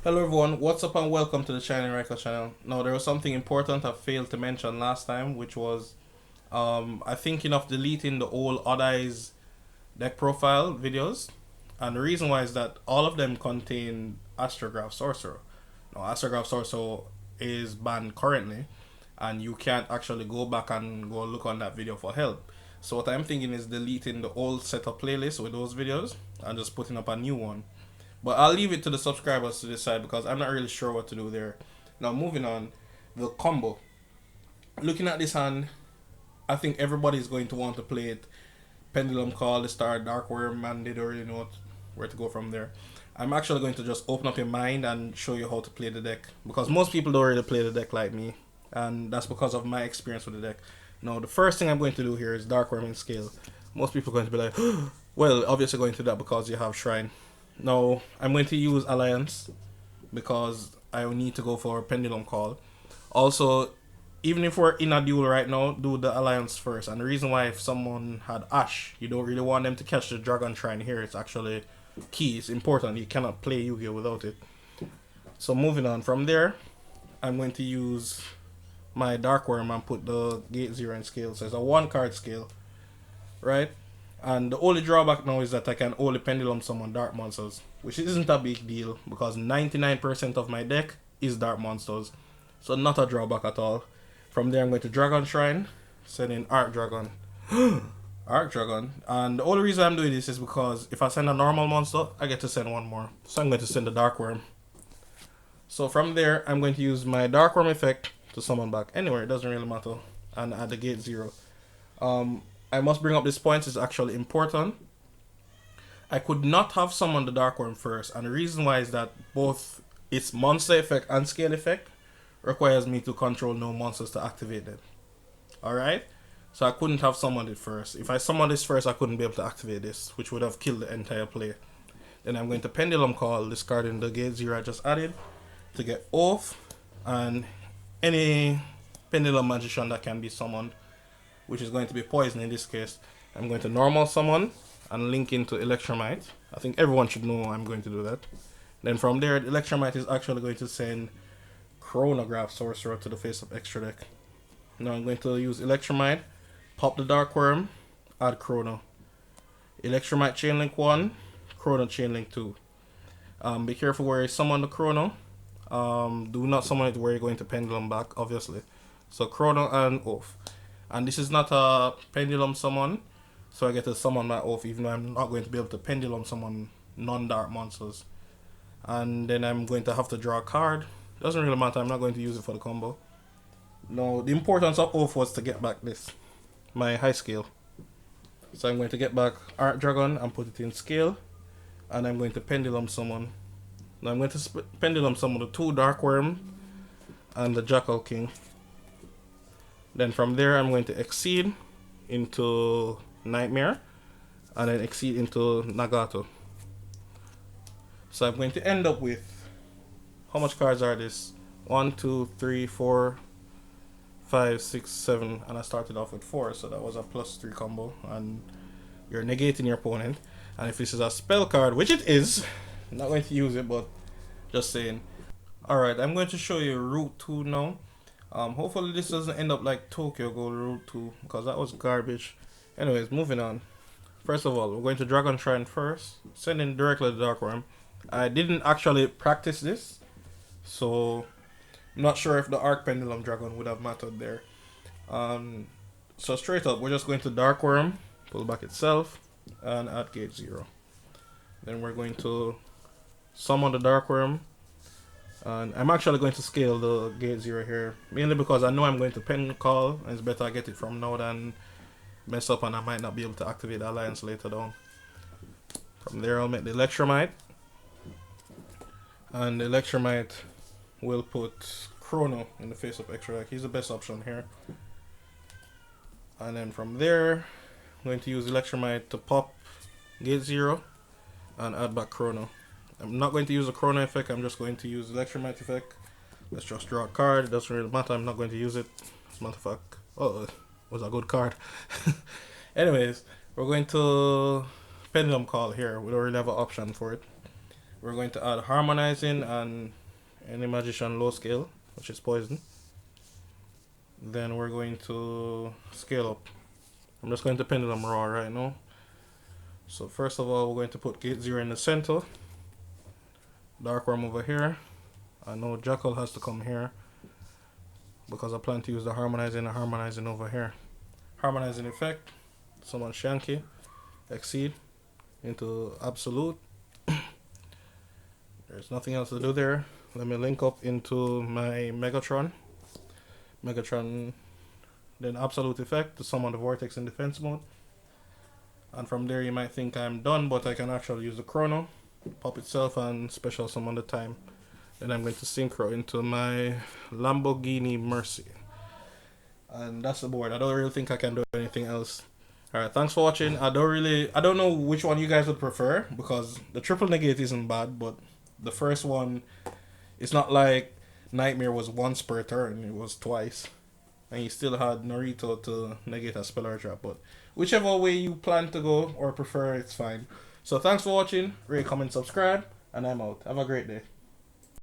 Hello everyone, what's up and welcome to the Shining Record channel. Now there was something important I failed to mention last time, which was I thinking of deleting the old Odd Eyes deck profile videos. And the reason why is that all of them contain Astrograph Sorcerer. Now Astrograph Sorcerer is banned currently and you can't actually go back and go look on that video for help. So what I'm thinking is deleting the old setup playlist with those videos and just putting up a new one. But I'll leave it to the subscribers to decide because I'm not really sure what to do there. Now, moving on, the combo. Looking at this hand, I think everybody's going to want to play it. Pendulum Call, the Star, Dark Worm, and they don't really know where to go from there. I'm actually going to just open up your mind and show you how to play the deck because most people don't really play the deck like me, and that's because of my experience with the deck. Now, the first thing I'm going to do here is Dark Worm in scale. Most people are going to be like, well, obviously going to do that because you have Shrine. Now, I'm going to use Alliance because I need to go for Pendulum Call. Also, even if we're in a duel right now, do the Alliance first. And the reason why, if someone had Ash, you don't really want them to catch the Dragon Shrine here. It's actually key. It's important. You cannot play Yu-Gi-Oh without it. So moving on from there, I'm going to use my Dark Worm and put the Gate 0 in scale. So it's a one card scale, right? And the only drawback now is that I can only pendulum summon dark monsters, which isn't a big deal because 99% of my deck is dark monsters. So not a drawback at all. From there I'm going to Dragon Shrine, send in Arc Dragon. Arc Dragon. And the only reason I'm doing this is because if I send a normal monster, I get to send one more. So I'm going to send the Dark Worm. So from there I'm going to use my Dark Worm effect to summon back anywhere, it doesn't really matter. And add the Gate 0. Um, I must bring up this point, it's actually important. I could not have summoned the Dark Worm first, and the reason why is that both its monster effect and scale effect requires me to control no monsters to activate them. Alright? So I couldn't have summoned it first. If I summoned this first, I couldn't be able to activate this, which would have killed the entire play. Then I'm going to Pendulum Call, discarding the Gate 0 I just added to get off, and any Pendulum Magician that can be summoned, which is going to be poison in this case. I'm going to normal summon and link into Electromite. I think everyone should know I'm going to do that. Then from there, the Electromite is actually going to send Chronograph Sorcerer to the face of extra deck. Now I'm going to use Electromite, pop the Dark Worm, add Chrono. Electromite Chainlink 1, Chrono Chainlink 2. Be careful where you summon the Chrono. Do not summon it where you're going to Pendulum back, obviously. So Chrono and off. And this is not a pendulum summon, so I get to summon my off even though I'm not going to be able to pendulum summon non-dark monsters. And then I'm going to have to draw a card. Doesn't really matter, I'm not going to use it for the combo. No, the importance of off was to get back this, my high scale. So I'm going to get back Art Dragon and put it in scale. And I'm going to pendulum summon. Now I'm going to pendulum summon the 2 Dark Worm and the Jackal King. Then from there, I'm going to exceed into Nightmare and then exceed into Nagato. So I'm going to end up with, how much cards are this? 1, 2, 3, 4, 5, 6, 7, and I started off with 4, so that was a +3 combo. And you're negating your opponent. And if this is a spell card, which it is, I'm not going to use it, but just saying. Alright, I'm going to show you Route 2 now. Hopefully this doesn't end up like Tokyo Ghoul Route 2 because that was garbage. Anyways, moving on. First of all, we're going to Dragon Shrine first, sending directly to Dark Worm. I didn't actually practice this, so I'm not sure if the Arc Pendulum Dragon would have mattered there. So straight up, we're just going to Dark Worm, pull back itself, and add Gate 0. Then we're going to summon the Dark Worm. And I'm actually going to scale the Gate 0 here, mainly because I know I'm going to pen call, and it's better I get it from now than mess up and I might not be able to activate the Alliance later down. From there I'll make the Electromite, and the Electromite will put Chrono in the face of extra deck. He's the best option here. And then from there, I'm going to use Electromite to pop Gate 0 and add back Chrono. I'm not going to use a Chrono effect, I'm just going to use the Electromite effect. Let's just draw a card, it doesn't really matter, I'm not going to use it. As a matter of fact, oh, it was a good card. Anyways, we're going to Pendulum Call here, we don't really have an option for it. We're going to add harmonizing and any magician low scale, which is poison. Then we're going to scale up. I'm just going to pendulum raw right now. So first of all, we're going to put gate 0 in the center. Dark worm over here. I know Jackal has to come here because I plan to use the harmonizing and harmonizing over here. Harmonizing effect. Summon Shanky. Exceed into absolute. There's nothing else to do there. Let me link up into my Megatron. Megatron, then absolute effect to summon the vortex in defense mode. And from there you might think I'm done, but I can actually use the chrono, pop itself and special summon the time. Then I'm going to synchro into my Lamborghini Mercy. And that's the board. I don't really think I can do anything else. Alright, thanks for watching. I don't know which one you guys would prefer because the triple negate isn't bad, but the first one, it's not like Nightmare was once per turn, it was twice. And you still had Naruto to negate a spell or trap, but whichever way you plan to go or prefer, it's fine. So thanks for watching, rate, comment, subscribe, and I'm out. Have a great day.